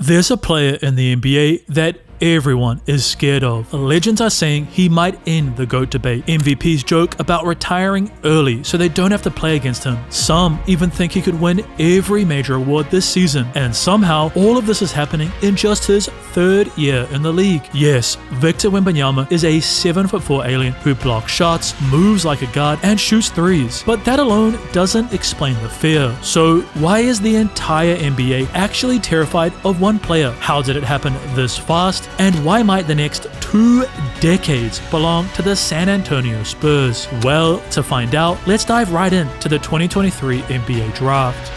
There's a player in the NBA that everyone is scared of. Legends are saying he might end the GOAT debate. MVPs joke about retiring early so they don't have to play against him. Some even think he could win every major award this season. And somehow, all of this is happening in just his 3rd year in the league. Yes, Victor Wembanyama is a 7'4" alien who blocks shots, moves like a guard, and shoots threes. But that alone doesn't explain the fear. So why is the entire NBA actually terrified of one player? How did it happen this fast? And why might the next 2 decades belong to the San Antonio Spurs? Well, to find out, let's dive right into the 2023 NBA Draft.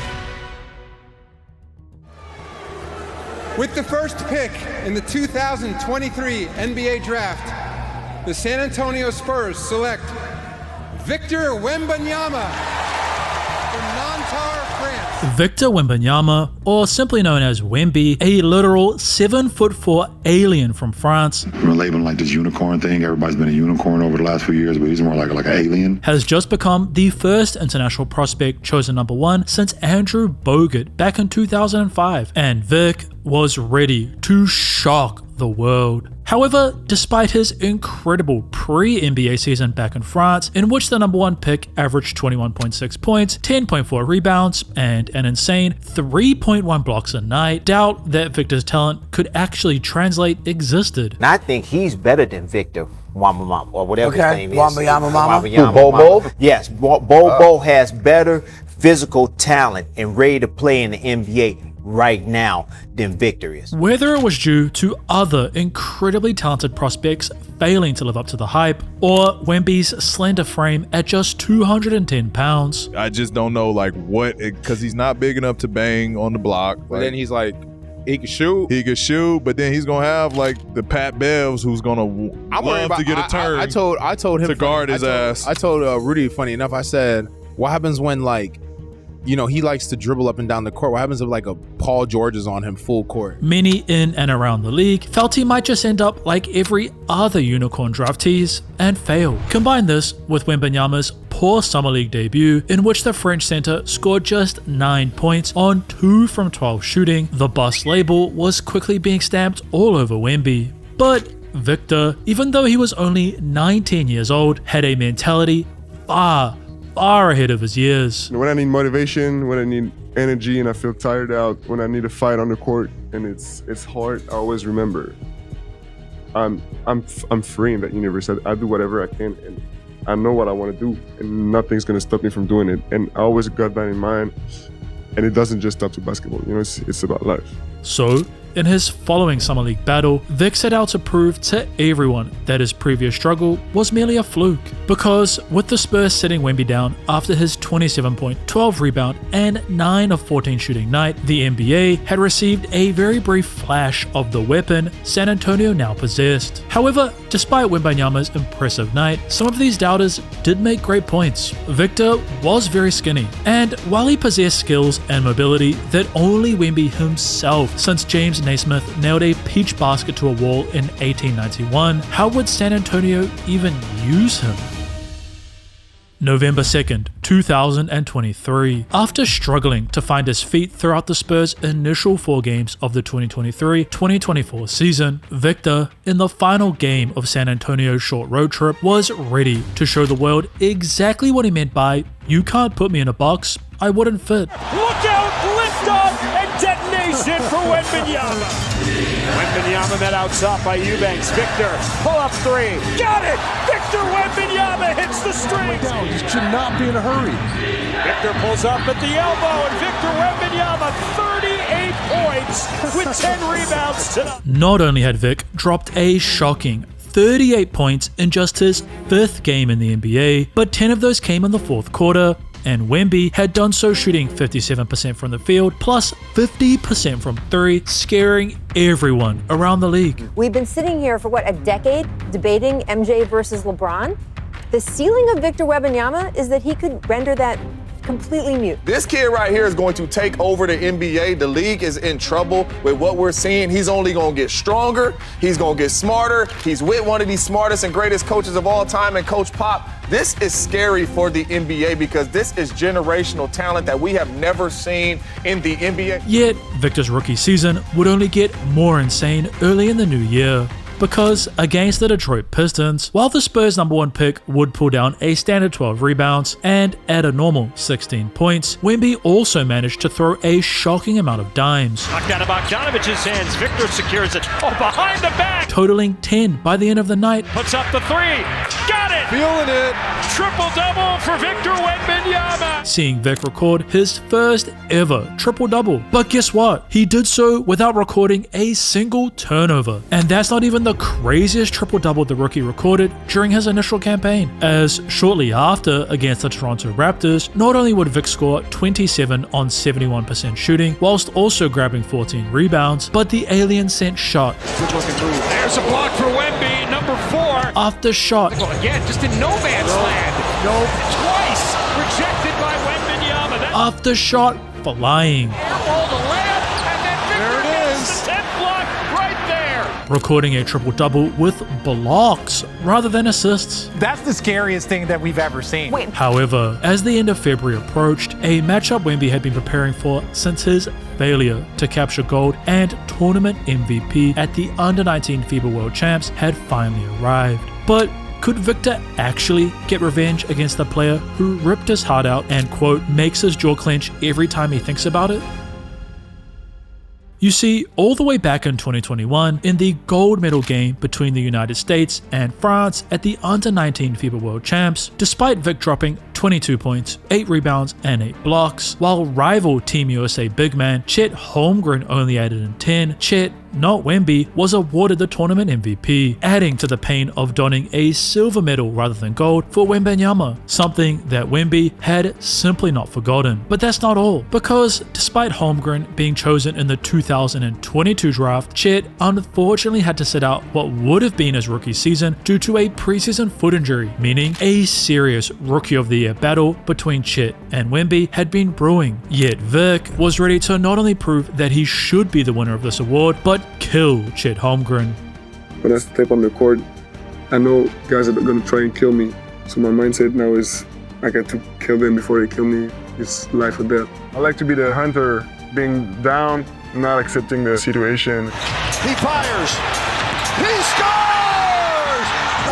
With the first pick in the 2023 NBA Draft, the San Antonio Spurs select Victor Wembanyama from Nanterre, France. Victor Wembanyama, or simply known as Wemby, a literal 7'4" alien from France, We're labeling like this unicorn thing. Everybody's been a unicorn over the last few years, but he's more like an alien. has just become the first international prospect chosen number 1 since Andrew Bogut back in 2005, and Vic was ready to shock the world. However, despite his incredible pre-NBA season back in France, in which the number 1 pick averaged 21.6 points, 10.4 rebounds, and an insane 3.1 blocks a night, doubt that Victor's talent could actually translate existed. And I think he's better than Victor Wembanyama, or whatever his name is. Wembanyama. Bobo? Yes, Bobo has better physical talent and ready to play in the NBA right now than Victor is. Whether it was due to other incredibly talented prospects failing to live up to the hype, or Wemby's slender frame at just 210 pounds. I just don't know what, because he's not big enough to bang on the block. But then he's he can shoot. He could shoot, but then he's gonna have the Pat Bevs who's gonna love to get a turn. I told him to guard his ass. I told Rudy, funny enough, I said, what happens when he likes to dribble up and down the court? What happens if a Paul George is on him full court? Many in and around the league felt he might just end up like every other unicorn draftees and fail. Combine this with Wembanyama's poor summer league debut, in which the French center scored just 9 points on 2 from 12 shooting. The bust label was quickly being stamped all over Wemby. But Victor, even though he was only 19 years old, had a mentality far ahead of his years. When I need motivation, when I need energy and I feel tired out, when I need to fight on the court and it's hard, I always remember I'm free in that universe. I do whatever I can and I know what I want to do and nothing's going to stop me from doing it. And I always got that in mind, and it doesn't just stop to basketball, it's about life. So, in his following summer league battle, Vic set out to prove to everyone that his previous struggle was merely a fluke. Because with the Spurs sitting Wemby down after his 27-point, 12 rebound, and 9 of 14 shooting night, the NBA had received a very brief flash of the weapon San Antonio now possessed. However, despite Wembanyama's impressive night, some of these doubters did make great points. Victor was very skinny, and while he possessed skills and mobility that only Wemby himself, since James Naismith nailed a peach basket to a wall in 1891, how would San Antonio even use him? November 2nd, 2023. After struggling to find his feet throughout the Spurs' initial 4 games of the 2023-2024 season, Victor, in the final game of San Antonio's short road trip, was ready to show the world exactly what he meant by, "You can't put me in a box, I wouldn't fit." Look out, liftoff and detonation for Wembanyama. Wembanyama met out top by Eubanks. Victor, pull up 3. Got it! Victor Wembanyama hits the strings. You should not be in a hurry. Victor pulls up at the elbow, and Victor Wembanyama, 38 points with 10 rebounds tonight. Not only had Vic dropped a shocking 38 points in just his 5th game in the NBA, but 10 of those came in the 4th quarter, and Wemby had done so shooting 57% from the field plus 50% from 3, scaring everyone around the league. We've been sitting here for a decade debating MJ versus LeBron. The ceiling of Victor Wembanyama is that he could render that completely mute. This kid right here is going to take over the NBA. The league is in trouble with what we're seeing. He's only going to get stronger. He's going to get smarter. He's with one of the smartest and greatest coaches of all time, and Coach Pop. This is scary for the NBA because this is generational talent that we have never seen in the NBA. Yet, Victor's rookie season would only get more insane early in the new year. Because against the Detroit Pistons, while the Spurs' #1 pick would pull down a standard 12 rebounds and add a normal 16 points, Wemby also managed to throw a shocking amount of dimes. Knocked out of Bogdanovic's hands. Victor secures it. Oh, behind the back. Totaling 10 by the end of the night. Puts up the three. Got it. Feeling it. Triple-double for Victor Wembanyama. Seeing Vic record his first ever triple-double. But guess what? He did so without recording a single turnover. And that's not even the craziest triple-double the rookie recorded during his initial campaign, as shortly after against the Toronto Raptors, not only would Vic score 27 on 71% shooting, whilst also grabbing 14 rebounds, but the alien sent shot. Good looking move. There's a block for Wemby, number 4. After shot. Again, just in no man's land. Nope. Twice rejected by Wembanyama. After shot flying. All the layup, and then Victor gets the 10th block right there. Recording a triple-double with blocks rather than assists. That's the scariest thing that we've ever seen. However, as the end of February approached, a matchup Wemby had been preparing for since his failure to capture gold and tournament MVP at the Under-19 FIBA World Champs had finally arrived. But could Victor actually get revenge against the player who ripped his heart out and, quote, makes his jaw clench every time he thinks about it? You see, all the way back in 2021, in the gold medal game between the United States and France at the Under-19 FIBA World Champs, despite Vic dropping 22 points, 8 rebounds, and 8 blocks, while rival Team USA big man Chet Holmgren only added in 10, Chet, not Wemby, was awarded the tournament MVP, adding to the pain of donning a silver medal rather than gold for Wembanyama, something that Wemby had simply not forgotten. But that's not all, because despite Holmgren being chosen in the 2022 draft, Chet unfortunately had to sit out what would have been his rookie season due to a preseason foot injury, meaning a serious Rookie of the Year battle between Chet and Wemby had been brewing. Yet Vic was ready to not only prove that he should be the winner of this award, but kill Chet Holmgren. When I step on the court, I know guys are going to try and kill me. So my mindset now is I got to kill them before they kill me. It's life or death. I like to be the hunter, being down, not accepting the situation. He fires. He scores!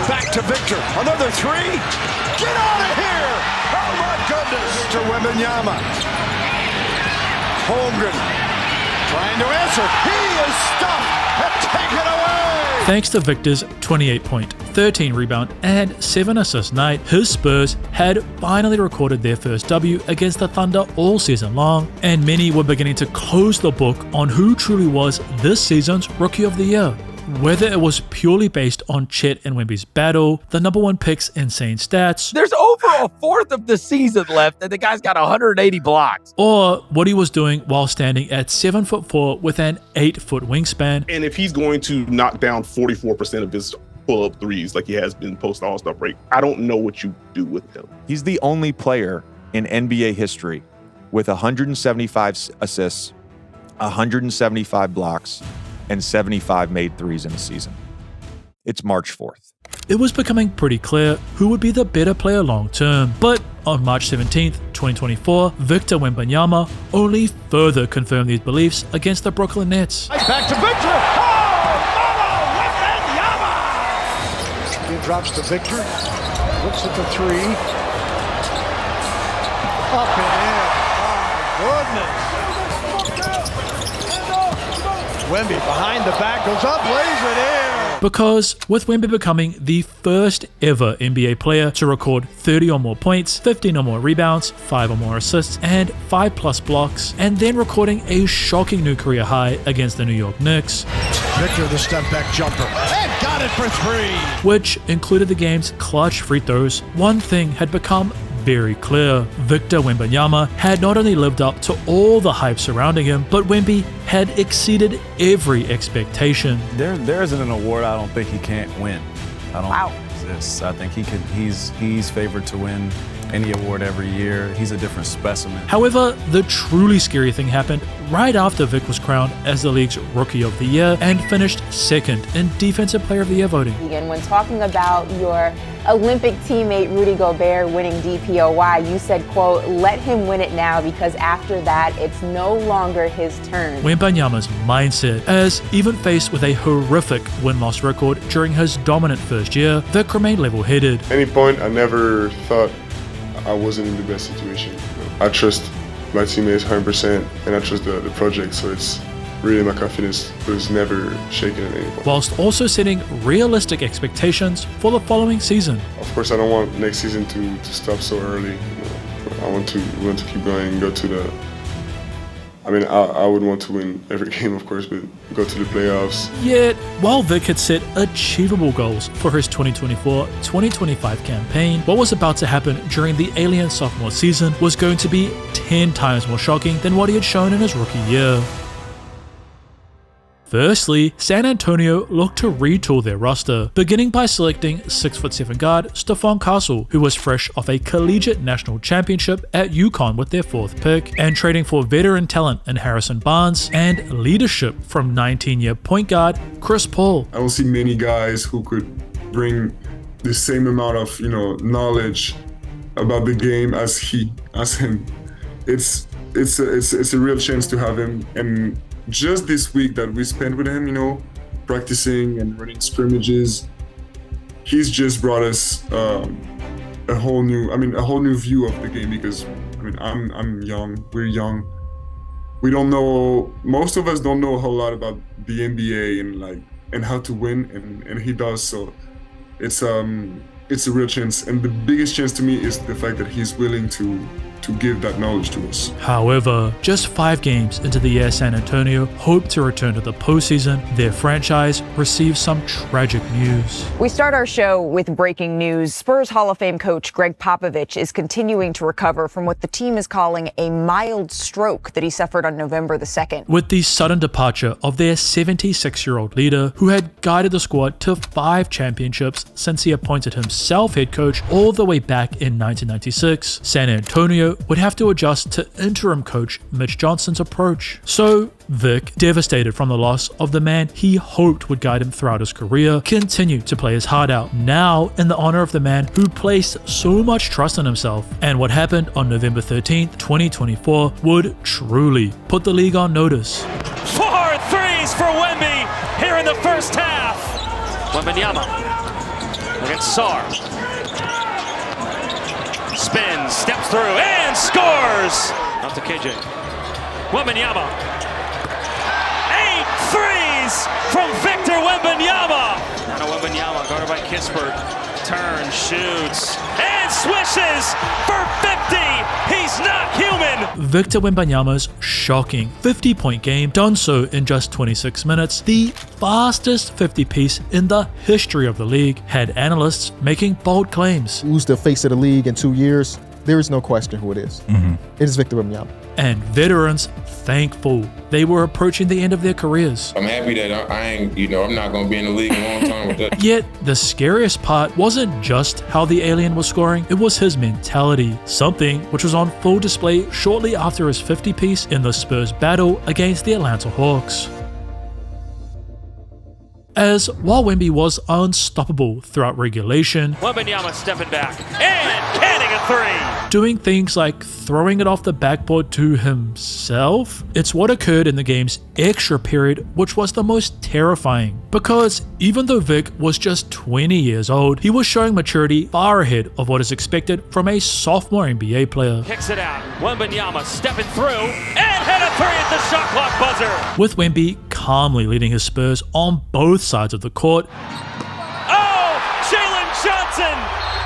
Back to Victor. Another three. Get out of here! Oh my goodness! Victor Wembanyama. Holmgren trying to answer. He is stuffed and taken away! Thanks to Victor's 28-point, 13-rebound, and 7-assist night, his Spurs had finally recorded their first W against the Thunder all season long, and many were beginning to close the book on who truly was this season's Rookie of the Year. Whether it was purely based on Chet and Wemby's battle, the #1 pick's insane stats, there's over a fourth of the season left and the guy's got 180 blocks, or what he was doing while standing at 7'4" with an 8-foot wingspan. And if he's going to knock down 44% of his pull-up threes like he has been post All-Star break, I don't know what you do with him. He's the only player in NBA history with 175 assists, 175 blocks, and 75 made threes in a season. It's March 4th. It was becoming pretty clear who would be the better player long term, but on March 17th, 2024, Victor Wembanyama only further confirmed these beliefs against the Brooklyn Nets. Back to Victor. Oh, Wembanyama! He drops to Victor. Looks at the three. Up and in. My goodness. Wemby behind the back, goes up, lays it in. Because with Wemby becoming the first ever NBA player to record 30 or more points, 15 or more rebounds, 5 or more assists, and 5+ blocks, and then recording a shocking new career high against the New York Knicks. Victor, the step back jumper, and got it for 3. Which included the game's clutch free throws. One thing had become very clear. Victor Wembanyama had not only lived up to all the hype surrounding him, but Wemby had exceeded every expectation. There isn't an award I don't think he can't win. I don't think it exists. I think he could. He's favored to win any award every year. He's a different specimen. However, the truly scary thing happened right after Vic was crowned as the league's Rookie of the Year and finished second in Defensive Player of the Year voting. And when talking about your Olympic teammate Rudy Gobert winning DPOY, you said, quote, "Let him win it now because after that, it's no longer his turn." Wembanyama's mindset, as even faced with a horrific win-loss record during his dominant first year, Vic remained level-headed. At any point, I never thought I wasn't in the best situation. I trust my teammates 100%, and I trust the project, so it's really my confidence was never shaken at any point. Whilst also setting realistic expectations for the following season. Of course, I don't want next season to stop so early. I want to keep going and go to the. I mean, I would want to win every game, of course, but go to the playoffs. Yet, while Vic had set achievable goals for his 2024-2025 campaign, what was about to happen during the Alien sophomore season was going to be 10 times more shocking than what he had shown in his rookie year. Firstly, San Antonio looked to retool their roster, beginning by selecting 6'7" guard Stephon Castle, who was fresh off a collegiate national championship at UConn with their 4th pick, and trading for veteran talent in Harrison Barnes and leadership from 19-year point guard Chris Paul. I don't see many guys who could bring the same amount of knowledge about the game as him. It's a real chance to have him. And just this week that we spent with him, practicing and running scrimmages, he's just brought us a whole new view of the game. Because I'm young, we're young, we don't know. Most of us don't know a whole lot about the NBA and how to win, and he does. So it's a real chance, and the biggest chance to me is the fact that he's willing to give that knowledge to us. However, just 5 games into the year San Antonio hoped to return to the postseason, their franchise received some tragic news. We start our show with breaking news. Spurs Hall of Fame coach Greg Popovich is continuing to recover from what the team is calling a mild stroke that he suffered on November the 2nd. With the sudden departure of their 76-year-old leader, who had guided the squad to 5 championships since he appointed himself head coach all the way back in 1996, San Antonio would have to adjust to interim coach Mitch Johnson's approach. So Vic, devastated from the loss of the man he hoped would guide him throughout his career, continued to play his heart out, now in the honor of the man who placed so much trust in himself. And what happened on November 13th, 2024 would truly put the league on notice. 4 threes for Wemby here in the first half. Wembanyama against Sarr. Spins, steps through, and scores! Out to KJ. Wembanyama. 8 threes from Victor Wembanyama! Now Wembanyama, guarded by Kispert. Turns, shoots, and swishes for 50! He's not human! Victor Wembanyama's shocking 50-point game, done so in just 26 minutes, the fastest 50-piece in the history of the league, had analysts making bold claims. Who's the face of the league in 2 years? There is no question who it is. It is Victor Wembanyama. And veterans thankful they were approaching the end of their careers. I'm happy that I ain't, I'm not going to be in the league a long time with that. Yet, the scariest part wasn't just how the alien was scoring, it was his mentality, something which was on full display shortly after his 50-piece in the Spurs battle against the Atlanta Hawks. As while Wemby was unstoppable throughout regulation, Wembanyama stepping back and canning a 3. Doing things like throwing it off the backboard to himself, it's what occurred in the game's extra period which was the most terrifying. Because even though Vic was just 20 years old, he was showing maturity far ahead of what is expected from a sophomore NBA player. Kicks it out. Wembanyama stepping through and hit a 3 at the shot clock buzzer. With Wemby calmly leading his Spurs on both sides of the court. Oh, Jalen Johnson!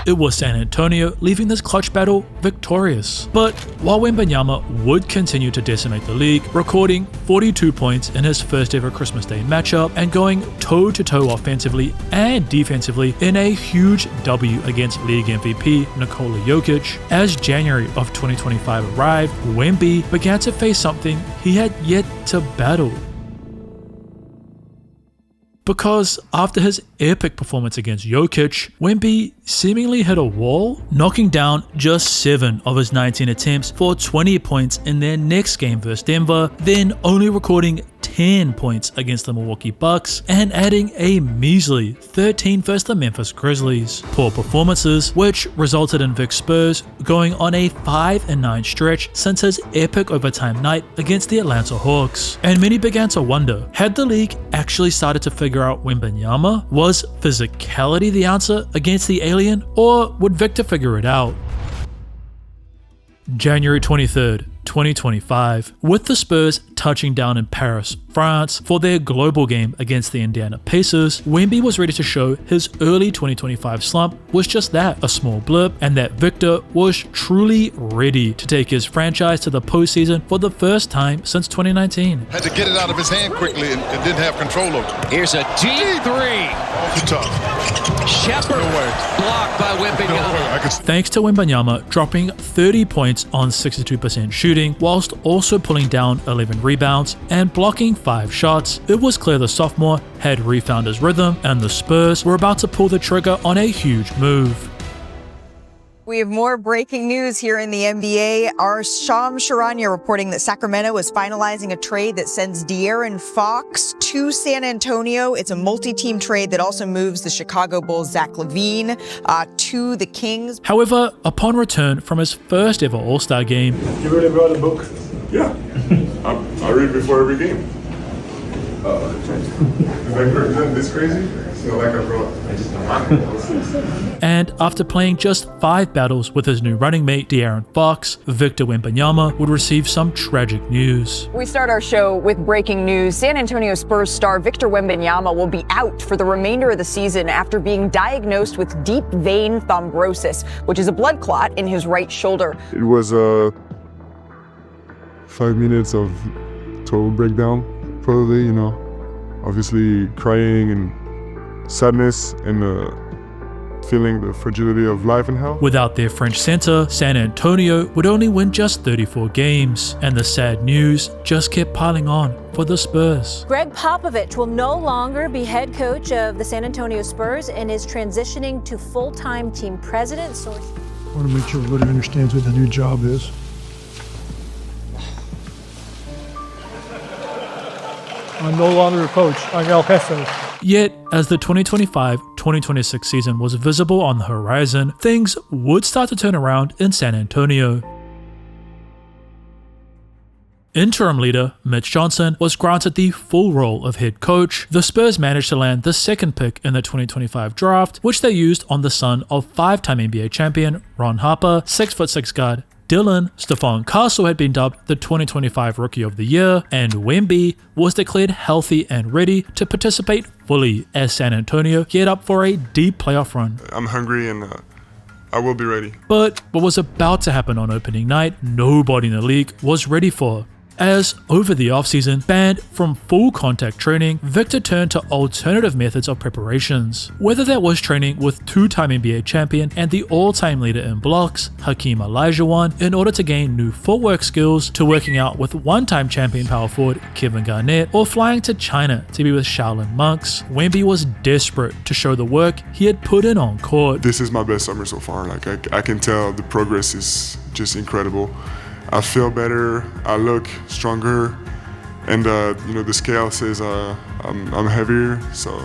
It was San Antonio leaving this clutch battle victorious. But while Wembanyama would continue to decimate the league, recording 42 points in his first ever Christmas Day matchup and going toe-to-toe offensively and defensively in a huge W against league MVP Nikola Jokic, as January of 2025 arrived, Wemby began to face something he had yet to battle. because after his epic performance against Jokic, Wemby seemingly hit a wall, knocking down just 7 of his 19 attempts for 20 points in their next game versus Denver, then only recording 10 points against the Milwaukee Bucks and adding a measly 13 versus the Memphis Grizzlies. Poor performances, which resulted in Vic Spurs going on a 5-9 stretch since his epic overtime night against the Atlanta Hawks. And many began to wonder, had the league actually started to figure out Wembanyama? Was physicality the answer against the alien, or would Victor figure it out? January 23rd, 2025. With the Spurs touching down in Paris, France for their global game against the Indiana Pacers, Wemby was ready to show his early 2025 slump was just that, a small blip, and that Victor was truly ready to take his franchise to the postseason for the first time since 2019. Had to get it out of his hand quickly and didn't have control over it. Here's a deep three. Off the top. Shepard blocked by Wembanyama. Thanks to Wembanyama dropping 30 points on 62% shooting, whilst also pulling down 11 rebounds and blocking 5 shots, it was clear the sophomore had refound his rhythm and the Spurs were about to pull the trigger on a huge move. We have more breaking news here in the NBA. Our Shams Charania reporting that Sacramento is finalizing a trade that sends De'Aaron Fox to San Antonio. It's a multi-team trade that also moves the Chicago Bulls' Zach LaVine to the Kings. However, upon return from his first ever All-Star game, You really wrote a book? Yeah. I read before every game. Is that this crazy? It's not like I wrote. and after playing just 5 battles with his new running mate De'Aaron Fox, Victor Wembanyama would receive some tragic news. We start our show with breaking news. San Antonio Spurs star Victor Wembanyama will be out for the remainder of the season after being diagnosed with deep vein thrombosis, which is a blood clot in his right shoulder. It was 5 minutes of total breakdown, probably, obviously crying and sadness and feeling the fragility of life and health. Without their French center, San Antonio would only win just 34 games, and the sad news just kept piling on for the Spurs. Greg Popovich will no longer be head coach of the San Antonio Spurs and is transitioning to full-time team president. I want to make sure everybody understands what the new job is. I'm no longer a coach. I'm El Jefe. Yet, as the 2025-2026 season was visible on the horizon, things would start to turn around in San Antonio. Interim leader Mitch Johnson was granted the full role of head coach. The Spurs managed to land the second pick in the 2025 draft, which they used on the son of 5-time NBA champion Ron Harper. 6'6" guard Dylan Stephon Castle had been dubbed the 2025 Rookie of the Year, and Wemby was declared healthy and ready to participate fully as San Antonio geared up for a deep playoff run. I'm hungry and I will be ready. But what was about to happen on opening night, nobody in the league was ready for. As over the offseason, banned from full contact training, Victor turned to alternative methods of preparations. Whether that was training with 2-time NBA champion and the all-time leader in blocks, Hakeem Olajuwon, in order to gain new footwork skills, to working out with 1-time champion power forward Kevin Garnett, or flying to China to be with Shaolin monks, Wemby was desperate to show the work he had put in on court. This is my best summer so far. I can tell the progress is just incredible. I feel better, I look stronger, and the scale says I'm heavier, so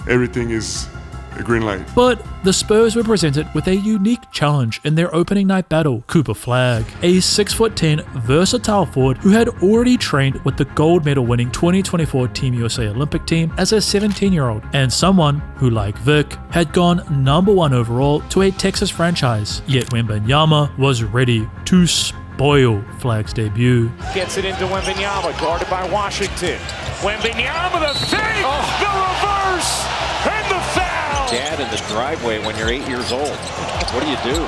everything is a green light. But the Spurs were presented with a unique challenge in their opening night battle. Cooper Flagg, a 6'10" versatile forward who had already trained with the gold medal winning 2024 Team USA Olympic team as a 17-year-old, and someone who, like Vic, had gone #1 overall to a Texas franchise. Yet Wembanyama was ready to spoil Flagg's debut. Gets it into Wembanyama, guarded by Washington. Wembanyama, the fake, the reverse, and the foul. Dad in the driveway when you're 8 years old. What do you do?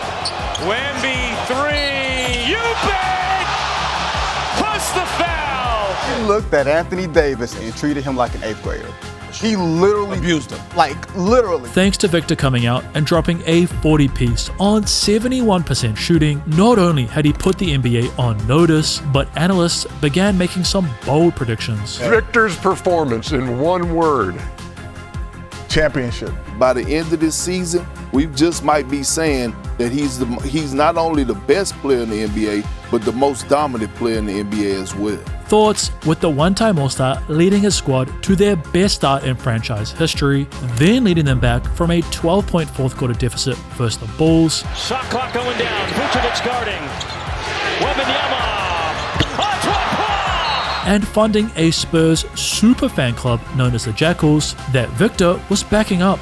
Wemby 3, you bet! Plus the foul. He looked at Anthony Davis and treated him like an 8th grader. He literally abused him. Like, literally. Thanks to Victor coming out and dropping a 40-piece on 71% shooting, not only had he put the NBA on notice, but analysts began making some bold predictions. Victor's performance in one word. Championship. By the end of this season, we just might be saying that he's not only the best player in the NBA, but the most dominant player in the NBA as well. Thoughts with the one-time All-Star leading his squad to their best start in franchise history, then leading them back from a 12-point fourth quarter deficit versus the Bulls. Shot clock going down. Vucevic guarding. Wembanyama. And funding a Spurs super fan club known as the Jackals that Victor was backing up.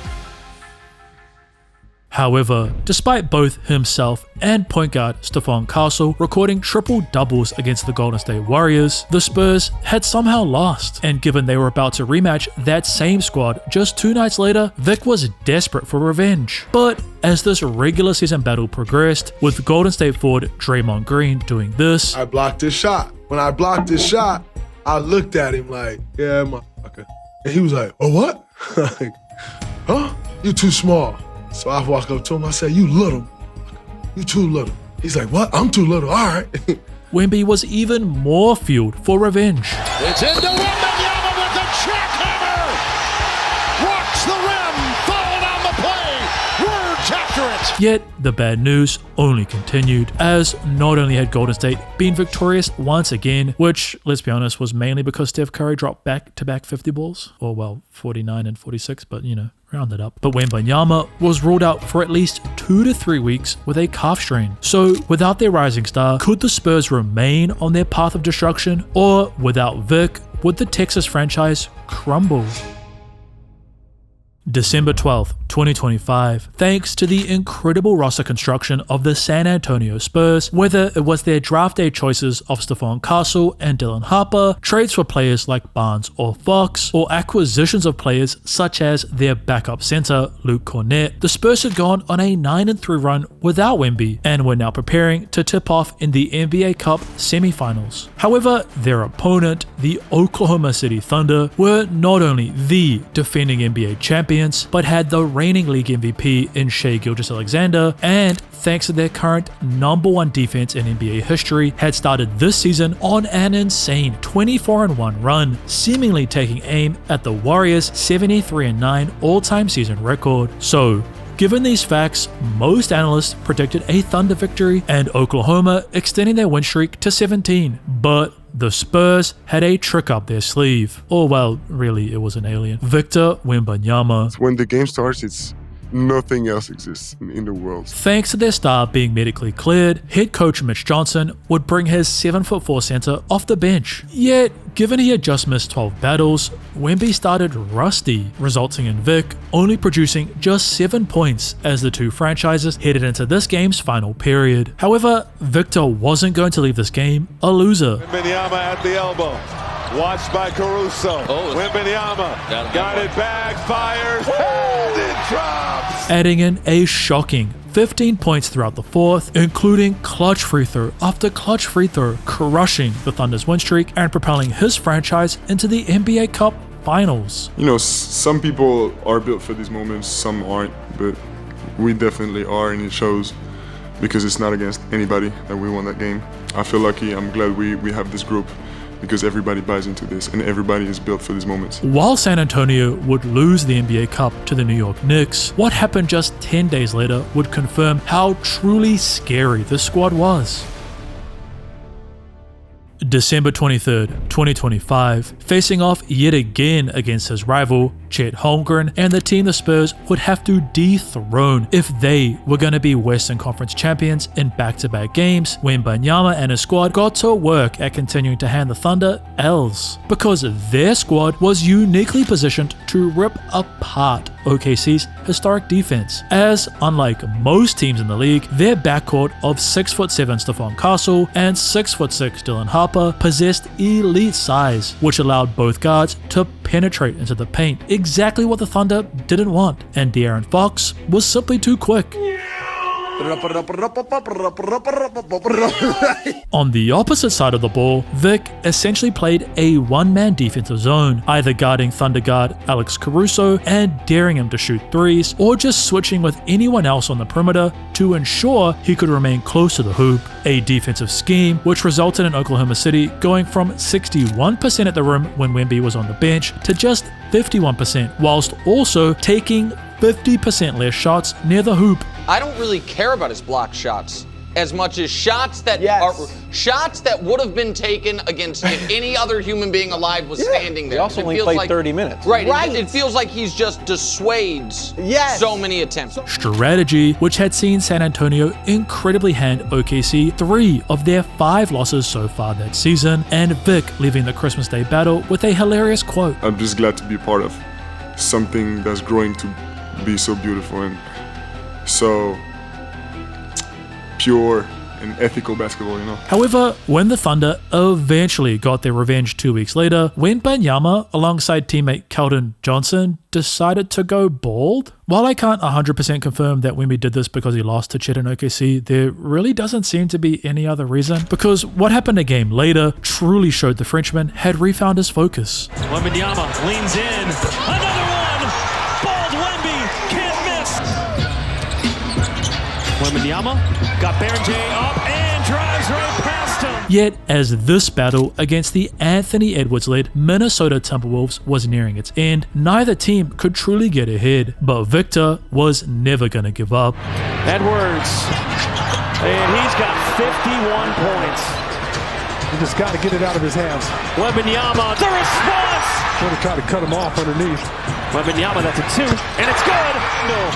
However, despite both himself and point guard Stephon Castle recording triple-doubles against the Golden State Warriors, the Spurs had somehow lost, and given they were about to rematch that same squad just 2 nights later, Vic was desperate for revenge. But as this regular season battle progressed, with Golden State forward Draymond Green doing this, I blocked his shot. When I blocked his shot, I looked at him like, yeah, motherfucker. And he was like, oh, what? Like, huh? You too small. So I walk up to him, I said, you little. You too little. He's like, what? I'm too little. All right. Wemby was even more fueled for revenge. It's into Wembanyama with the jackhammer. Rocks the rim. Fouled on the play. Words after it. Yet the bad news only continued, as not only had Golden State been victorious once again, which, let's be honest, was mainly because Steph Curry dropped back-to-back 50 balls, or well, 49 and 46, but you know, round it up. But Wembanyama was ruled out for at least 2 to 3 weeks with a calf strain. So without their rising star, could the Spurs remain on their path of destruction? Or without Vic, would the Texas franchise crumble? December 12th, 2025. Thanks to the incredible roster construction of the San Antonio Spurs, whether it was their draft day choices of Stephon Castle and Dylan Harper, trades for players like Barnes or Fox, or acquisitions of players such as their backup center, Luke Cornett, the Spurs had gone on a 9-3 run without Wemby and were now preparing to tip off in the NBA Cup semifinals. However, their opponent, the Oklahoma City Thunder, were not only the defending NBA champions, but had the reigning league MVP in Shai Gilgeous-Alexander, and thanks to their current #1 defense in NBA history, had started this season on an insane 24-1 run, seemingly taking aim at the Warriors' 73-9 all-time season record. So, given these facts, most analysts predicted a Thunder victory and Oklahoma extending their win streak to 17. But the Spurs had a trick up their sleeve. Or well, really, it was an alien. Victor Wembanyama. When the game starts, it's nothing else exists in the world. Thanks to their star being medically cleared, head coach Mitch Johnson would bring his 7'4" center off the bench. Yet, given he had just missed 12 battles, Wemby started rusty, resulting in Vic only producing just 7 points as the two franchises headed into this game's final period. However, Victor wasn't going to leave this game a loser. Wembanyama at the elbow. Watched by Caruso. Wembanyama got it back, fires, and it drops. Adding in a shocking 15 points throughout the fourth, including clutch free throw after clutch free throw, crushing the Thunder's win streak and propelling his franchise into the NBA Cup Finals. You know, some people are built for these moments, some aren't, but we definitely are, and it shows because it's not against anybody that we won that game. I feel lucky. I'm glad we have this group, because everybody buys into this and everybody is built for these moments. While San Antonio would lose the NBA Cup to the New York Knicks, what happened just 10 days later would confirm how truly scary this squad was. December 23rd, 2025, facing off yet again against his rival, Chet Holmgren, and the team the Spurs would have to dethrone if they were going to be Western Conference champions in back-to-back games, when Wembanyama and his squad got to work at continuing to hand the Thunder L's, because their squad was uniquely positioned to rip apart OKC's historic defense, as unlike most teams in the league, their backcourt of 6'7" Stephon Castle and 6'6" Dylan Harper possessed elite size, which allowed both guards to penetrate into the paint, exactly what the Thunder didn't want, and De'Aaron Fox was simply too quick. On the opposite side of the ball, Vic essentially played a one-man defensive zone, either guarding Thunder guard Alex Caruso and daring him to shoot threes, or just switching with anyone else on the perimeter to ensure he could remain close to the hoop. A defensive scheme which resulted in Oklahoma City going from 61% at the rim when Wemby was on the bench to just 51%, whilst also taking 50% less shots near the hoop. I don't really care about his block shots as much as shots that are shots that would have been taken against if any other human being alive was standing there. He also only played 30 minutes. Right. It feels like he's just dissuades so many attempts. Strategy, which had seen San Antonio incredibly hand OKC 3 of their 5 losses so far that season, and Vic leaving the Christmas Day battle with a hilarious quote. I'm just glad to be part of something that's growing to be so beautiful and so pure and ethical basketball, you know. However, when the Thunder eventually got their revenge 2 weeks later, Wembanyama, alongside teammate Keldon Johnson, decided to go bald. While I can't 100% confirm that Wemby did this because he lost to Chet in OKC, there really doesn't seem to be any other reason, because what happened a game later truly showed the Frenchman had refound his focus. Wembanyama leans in. Another one! Bald Wemby can't miss! Wembanyama got Berenjay up and drives right past him. Yet, as this battle against the Anthony Edwards-led Minnesota Timberwolves was nearing its end, neither team could truly get ahead, but Victor was never going to give up. Edwards, and he's got 51 points. You just got to get it out of his hands. Wembanyama, the response! Want to try to cut him off underneath. Wembanyama, that's a 2, and it's good! No.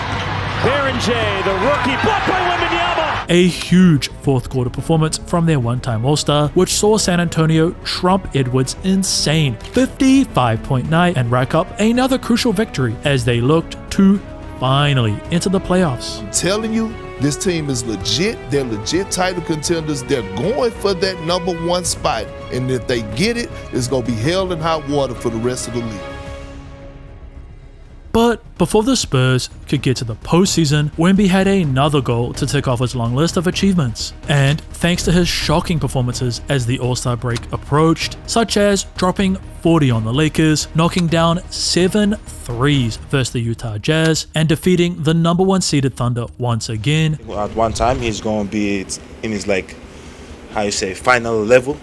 Berenjay, the rookie, blocked by Wembanyama! A huge fourth quarter performance from their one-time All-Star, which saw San Antonio trump Edwards' insane 55.9 and rack up another crucial victory as they looked to finally enter the playoffs. I'm telling you, this team is legit. They're legit title contenders. They're going for that #1 spot. And if they get it, it's going to be hell and hot water for the rest of the league. But before the Spurs could get to the postseason, Wemby had another goal to tick off his long list of achievements. And thanks to his shocking performances as the All-Star break approached, such as dropping 40 on the Lakers, knocking down 7 threes versus the Utah Jazz, and defeating the #1 seeded Thunder once again. At one time, he's going to be in his, final level,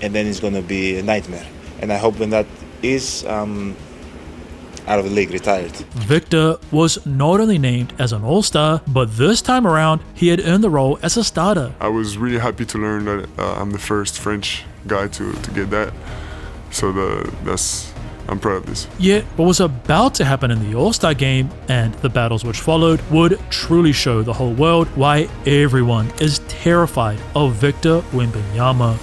and then it's going to be a nightmare. And I hope when that is out of the league, retired. Victor was not only named as an All-Star, but this time around, he had earned the role as a starter. I was really happy to learn that I'm the first French guy to get that. So I'm proud of this. Yet, what was about to happen in the All-Star game and the battles which followed would truly show the whole world why everyone is terrified of Victor Wembanyama.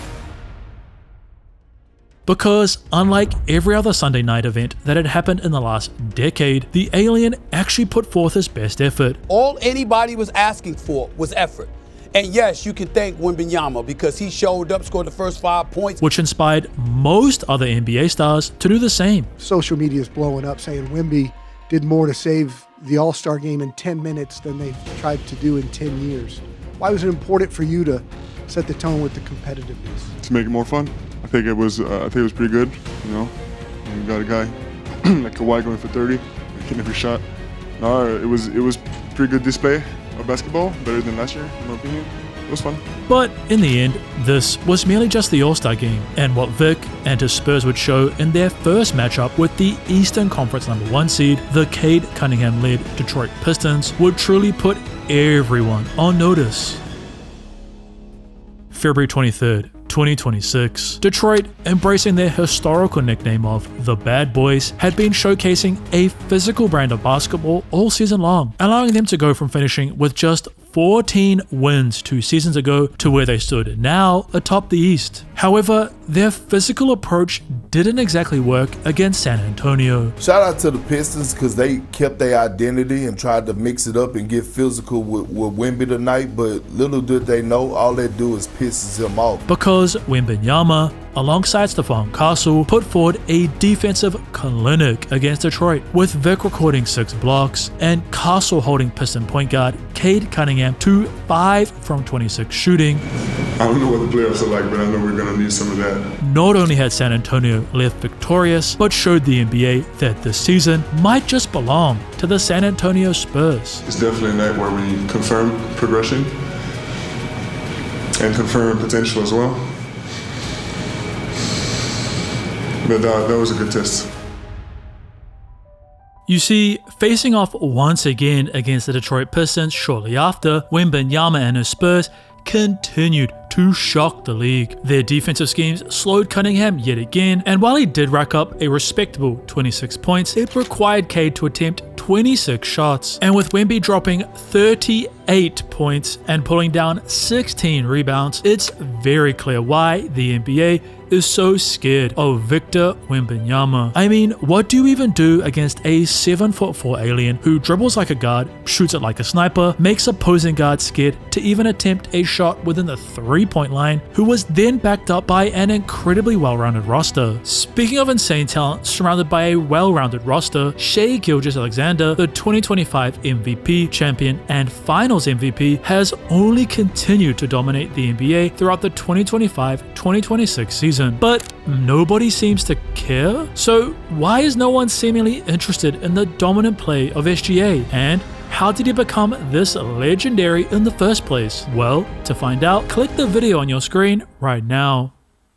Because unlike every other Sunday night event that had happened in the last decade, the alien actually put forth his best effort. All anybody was asking for was effort. And yes, you can thank Wembanyama because he showed up, scored the first 5 points. Which inspired most other NBA stars to do the same. Social media is blowing up saying Wemby did more to save the All-Star game in 10 minutes than they tried to do in 10 years. Why was it important for you to set the tone with the competitiveness? To make it more fun. I think it was pretty good, you know. You got a guy like Kawhi going for 30, making every shot. No, it was pretty good display of basketball, better than last year, in my opinion. It was fun. But in the end, this was merely just the All-Star game, and what Vic and his Spurs would show in their first matchup with the Eastern Conference #1 seed, the Cade Cunningham-led Detroit Pistons, would truly put everyone on notice. February 23rd, 2026. Detroit, embracing their historical nickname of the Bad Boys, had been showcasing a physical brand of basketball all season long, allowing them to go from finishing with just 14 wins 2 seasons ago to where they stood now atop the East. However, their physical approach didn't exactly work against San Antonio. Shout out to the Pistons because they kept their identity and tried to mix it up and get physical with Wemby tonight, but little did they know all they do is pisses him off. Because Wembanyama alongside Stephon Castle, put forward a defensive clinic against Detroit, with Vic recording 6 blocks and Castle holding Piston point guard Cade Cunningham to 5 from 26 shooting. I don't know what the playoffs are like, but I know we're going to need some of that. Not only had San Antonio left victorious, but showed the NBA that this season might just belong to the San Antonio Spurs. It's definitely a night where we confirm progression and confirm potential as well. But that was a good test. You see, facing off once again against the Detroit Pistons shortly after, Wembanyama and his Spurs continued to shock the league. Their defensive schemes slowed Cunningham yet again, and while he did rack up a respectable 26 points, it required Cade to attempt 26 shots. And with Wemby dropping 38 points and pulling down 16 rebounds, it's very clear why the NBA is so scared of Victor Wembanyama. I mean, what do you even do against a 7'4" alien who dribbles like a guard, shoots it like a sniper, makes opposing guards scared to even attempt a shot within the 3-point line, who was then backed up by an incredibly well-rounded roster? Speaking of insane talent surrounded by a well-rounded roster, Shai Gilgeous-Alexander, the 2025 MVP champion and Finals MVP, has only continued to dominate the NBA throughout the 2025-2026 season. But nobody seems to care. So why is no one seemingly interested in the dominant play of SGA? And how did he become this legendary in the first place? Well, to find out, click the video on your screen right now.